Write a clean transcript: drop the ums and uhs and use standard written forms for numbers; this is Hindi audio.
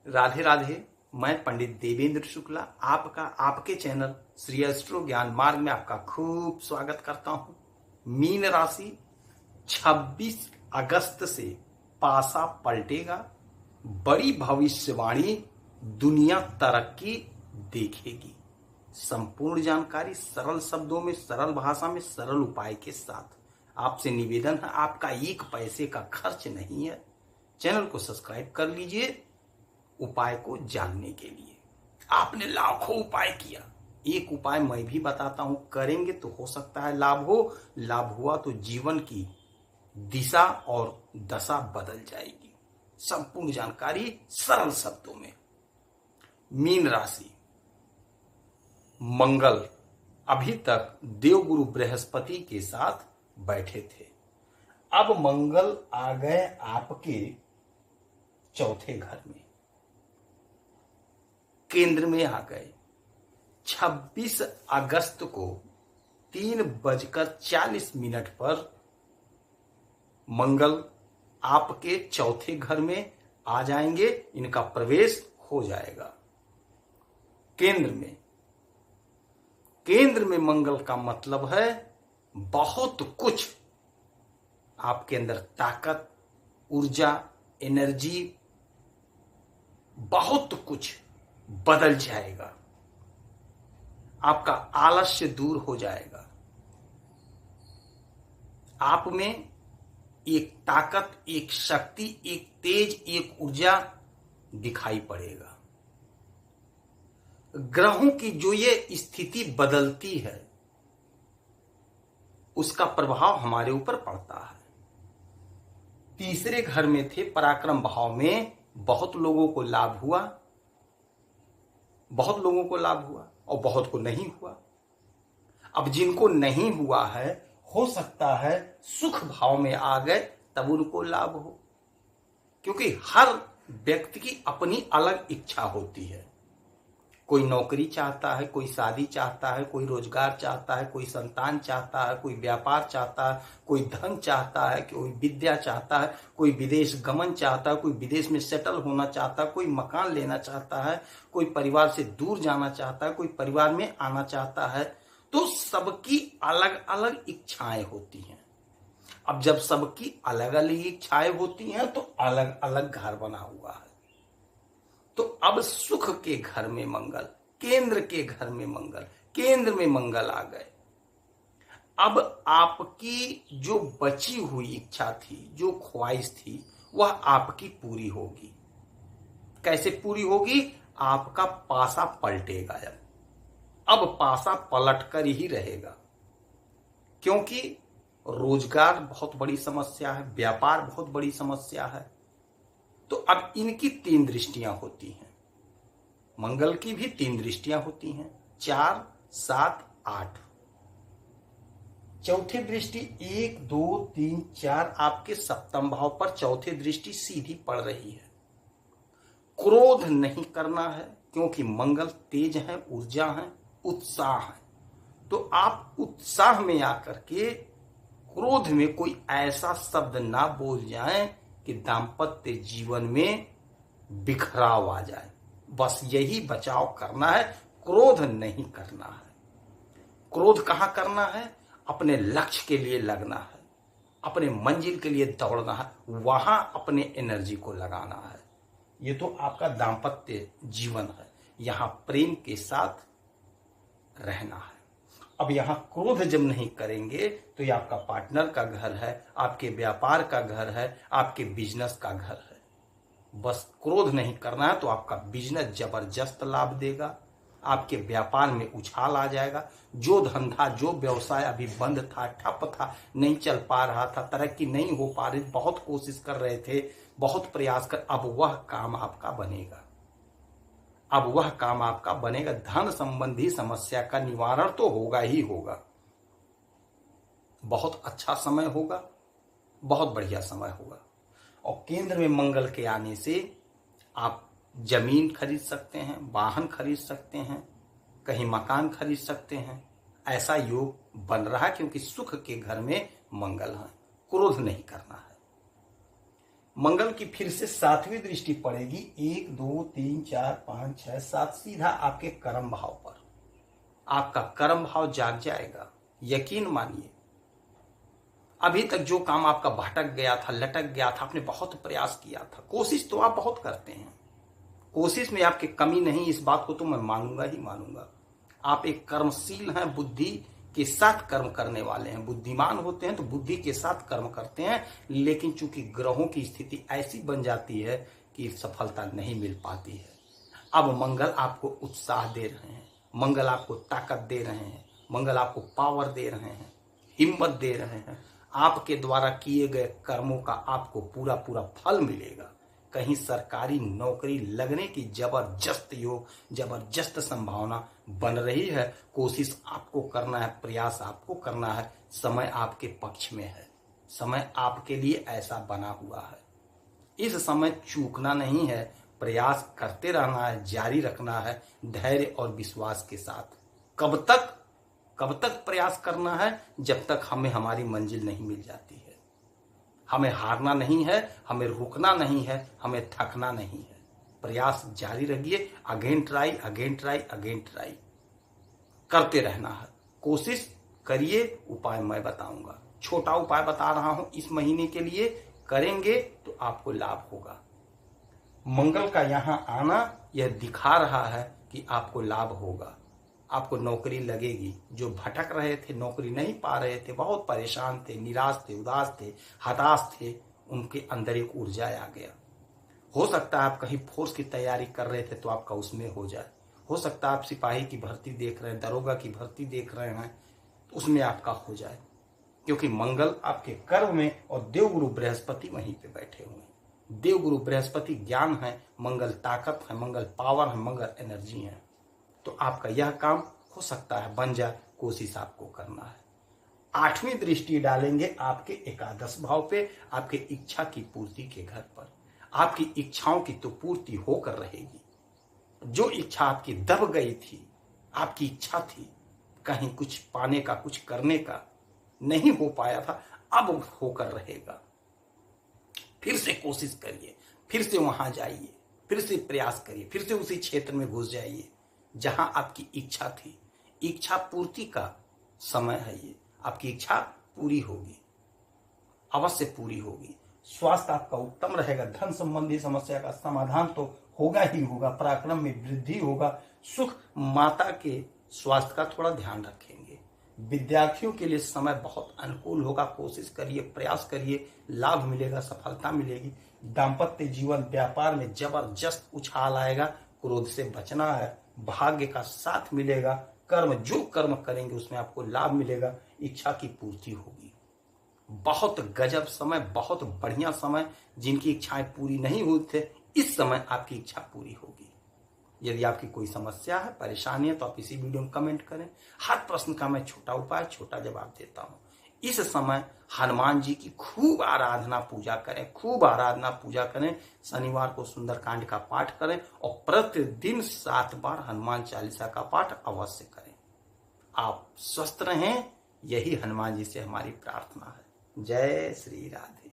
राधे राधे। मैं पंडित देवेंद्र शुक्ला आपका आपके चैनल श्री एस्ट्रो ज्ञान मार्ग में आपका खूब स्वागत करता हूं। मीन राशि 26 अगस्त से पासा पलटेगा। बड़ी भविष्यवाणी, दुनिया तरक्की देखेगी। संपूर्ण जानकारी सरल शब्दों में, सरल भाषा में, सरल उपाय के साथ। आपसे निवेदन है, आपका एक पैसे का खर्च नहीं है। चैनल को सब्सक्राइब कर लीजिए उपाय को जानने के लिए। आपने लाखों उपाय किया, एक उपाय मैं भी बताता हूं, करेंगे तो हो सकता है लाभ हो। लाभ हुआ तो जीवन की दिशा और दशा बदल जाएगी। संपूर्ण जानकारी सरल शब्दों में। मीन राशि, मंगल अभी तक देवगुरु बृहस्पति के साथ बैठे थे, अब मंगल आ गए आपके चौथे घर में, केंद्र में आ गए। 26 अगस्त को 3:40 पर मंगल आपके चौथे घर में आ जाएंगे। इनका प्रवेश हो जाएगा केंद्र में। केंद्र में मंगल का मतलब है बहुत कुछ आपके अंदर ताकत, ऊर्जा, एनर्जी, बहुत कुछ बदल जाएगा। आपका आलस्य दूर हो जाएगा। आप में एक ताकत, एक शक्ति, एक तेज, एक ऊर्जा दिखाई पड़ेगा। ग्रहों की जो ये स्थिति बदलती है उसका प्रभाव हमारे ऊपर पड़ता है। तीसरे घर में थे, पराक्रम भाव में, बहुत लोगों को लाभ हुआ, बहुत लोगों को लाभ हुआ और बहुत को नहीं हुआ। अब जिनको नहीं हुआ है, हो सकता है सुख भाव में आ गए तब उनको लाभ हो, क्योंकि हर व्यक्ति की अपनी अलग इच्छा होती है। कोई नौकरी चाहता है, कोई शादी चाहता है, कोई रोजगार चाहता है, कोई संतान चाहता है, कोई व्यापार चाहता है, कोई धन चाहता है, कोई विद्या चाहता है, कोई विदेश गमन चाहता है, कोई विदेश में सेटल होना चाहता है, कोई मकान लेना चाहता है, कोई परिवार से दूर जाना चाहता है, कोई परिवार में आना चाहता है। तो सबकी अलग अलग इच्छाएं होती हैं। अब जब सबकी अलग अलग इच्छाएं होती हैं तो अलग अलग घर बना हुआ है। तो अब सुख के घर में मंगल, केंद्र के घर में मंगल, केंद्र में मंगल आ गए। अब आपकी जो बची हुई इच्छा थी, जो ख्वाहिश थी, वह आपकी पूरी होगी। कैसे पूरी होगी? आपका पासा पलटेगा। अब पासा पलट कर ही रहेगा, क्योंकि रोजगार बहुत बड़ी समस्या है, व्यापार बहुत बड़ी समस्या है। तो अब इनकी 3 दृष्टियां होती हैं। मंगल की भी 3 दृष्टियां होती हैं, 4, 7, 8। चौथी दृष्टि 1, 2, 3, 4 आपके सप्तम भाव पर चौथी दृष्टि सीधी पड़ रही है। क्रोध नहीं करना है, क्योंकि मंगल तेज है, ऊर्जा है, उत्साह है। तो आप उत्साह में आकर के क्रोध में कोई ऐसा शब्द ना बोल जाएं कि दाम्पत्य जीवन में बिखराव आ जाए। बस यही बचाव करना है, क्रोध नहीं करना है। क्रोध कहां करना है? अपने लक्ष्य के लिए लगना है, अपने मंजिल के लिए दौड़ना है, वहां अपने एनर्जी को लगाना है। ये तो आपका दाम्पत्य जीवन है, यहां प्रेम के साथ रहना है। अब यहां क्रोध जब नहीं करेंगे तो ये आपका पार्टनर का घर है, आपके व्यापार का घर है, आपके बिजनेस का घर है। बस क्रोध नहीं करना है तो आपका बिजनेस जबरदस्त लाभ देगा, आपके व्यापार में उछाल आ जाएगा। जो धंधा, जो व्यवसाय अभी बंद था, ठप था, नहीं चल पा रहा था, तरक्की नहीं हो पा रही, बहुत कोशिश कर रहे थे, बहुत प्रयास कर, अब वह काम आपका बनेगा। अब वह काम आपका बनेगा। धन संबंधी समस्या का निवारण तो होगा ही होगा। बहुत अच्छा समय होगा, बहुत बढ़िया समय होगा। और केंद्र में मंगल के आने से आप जमीन खरीद सकते हैं, वाहन खरीद सकते हैं, कहीं मकान खरीद सकते हैं। ऐसा योग बन रहा है, क्योंकि सुख के घर में मंगल है। क्रोध नहीं करना है। मंगल की फिर से 7वीं दृष्टि पड़ेगी 1 2 3 4 5 6 7 सीधा आपके कर्म भाव पर। आपका कर्म भाव जाग जाएगा। यकीन मानिए, अभी तक जो काम आपका भटक गया था, लटक गया था, आपने बहुत प्रयास किया था, कोशिश तो आप बहुत करते हैं, कोशिश में आपकी कमी नहीं, इस बात को तो मैं मानूंगा ही मानूंगा। आप एक कर्मशील हैं, बुद्धि के साथ कर्म करने वाले हैं। बुद्धिमान होते हैं तो बुद्धि के साथ कर्म करते हैं, लेकिन चूंकि ग्रहों की स्थिति ऐसी बन जाती है कि सफलता नहीं मिल पाती है। अब मंगल आपको उत्साह दे रहे हैं, मंगल आपको ताकत दे रहे हैं, मंगल आपको पावर दे रहे हैं, हिम्मत दे रहे हैं। आपके द्वारा किए गए कर्मों का आपको पूरा पूरा फल मिलेगा। कहीं सरकारी नौकरी लगने की जबरदस्त योग, जबरदस्त संभावना बन रही है। कोशिश आपको करना है, प्रयास आपको करना है। समय आपके पक्ष में है, समय आपके लिए ऐसा बना हुआ है। इस समय चूकना नहीं है, प्रयास करते रहना है, जारी रखना है धैर्य और विश्वास के साथ। कब तक प्रयास करना है? जब तक हमें हमारी मंजिल नहीं मिल जाती है। हमें हारना नहीं है, हमें रुकना नहीं है, हमें थकना नहीं है। प्रयास जारी रखिए, again try, again try, again try करते रहना है। कोशिश करिए, उपाय मैं बताऊंगा। छोटा उपाय बता रहा हूं इस महीने के लिए, करेंगे तो आपको लाभ होगा। मंगल का यहां आना यह दिखा रहा है कि आपको लाभ होगा, आपको नौकरी लगेगी। जो भटक रहे थे, नौकरी नहीं पा रहे थे, बहुत परेशान थे, निराश थे, उदास थे, हताश थे, उनके अंदर एक ऊर्जा आ गया। हो सकता है आप कहीं फोर्स की तैयारी कर रहे थे तो आपका उसमें हो जाए। हो सकता है आप सिपाही की भर्ती देख रहे हैं, दरोगा की भर्ती देख रहे हैं, तो उसमें आपका हो जाए, क्योंकि मंगल आपके कर्म में और देवगुरु बृहस्पति वहीं पे बैठे हुए हैं। देवगुरु बृहस्पति ज्ञान है, मंगल ताकत है, मंगल पावर है, मंगल एनर्जी है। तो आपका यह काम हो सकता है बन जाए, कोशिश आपको करना है। 8वीं दृष्टि डालेंगे आपके एकादश भाव पे, आपके इच्छा की पूर्ति के घर पर। आपकी इच्छाओं की तो पूर्ति होकर रहेगी। जो इच्छा आपकी दब गई थी, आपकी इच्छा थी कहीं कुछ पाने का, कुछ करने का, नहीं हो पाया था, अब होकर रहेगा। फिर से कोशिश करिए, फिर से वहां जाइए, फिर से प्रयास करिए, फिर से उसी क्षेत्र में घुस जाइए जहां आपकी इच्छा थी। इच्छा पूर्ति का समय है ये। आपकी इच्छा पूरी होगी, अवश्य पूरी होगी। स्वास्थ्य आपका उत्तम रहेगा, धन संबंधी समस्या का समाधान तो होगा ही होगा, पराक्रम में वृद्धि होगा, सुख। माता के स्वास्थ्य का थोड़ा ध्यान रखेंगे। विद्यार्थियों के लिए समय बहुत अनुकूल होगा। कोशिश करिए, प्रयास करिए, लाभ मिलेगा, सफलता मिलेगी। दाम्पत्य जीवन, व्यापार में जबरदस्त उछाल आएगा। क्रोध से बचना है, भाग्य का साथ मिलेगा। कर्म, जो कर्म करेंगे उसमें आपको लाभ मिलेगा, इच्छा की पूर्ति होगी। बहुत गजब समय, बहुत बढ़िया समय। जिनकी इच्छाएं पूरी नहीं हुई थे, इस समय आपकी इच्छा पूरी होगी। यदि आपकी कोई समस्या है, परेशानी है, तो आप इसी वीडियो में कमेंट करें। हर प्रश्न का मैं छोटा उपाय, छोटा जवाब देता हूं। इस समय हनुमान जी की खूब आराधना पूजा करें, खूब आराधना पूजा करें। शनिवार को सुंदरकांड का पाठ करें और प्रतिदिन 7 बार हनुमान चालीसा का पाठ अवश्य करें। आप स्वस्थ रहें, यही हनुमान जी से हमारी प्रार्थना है। जय श्री राधे।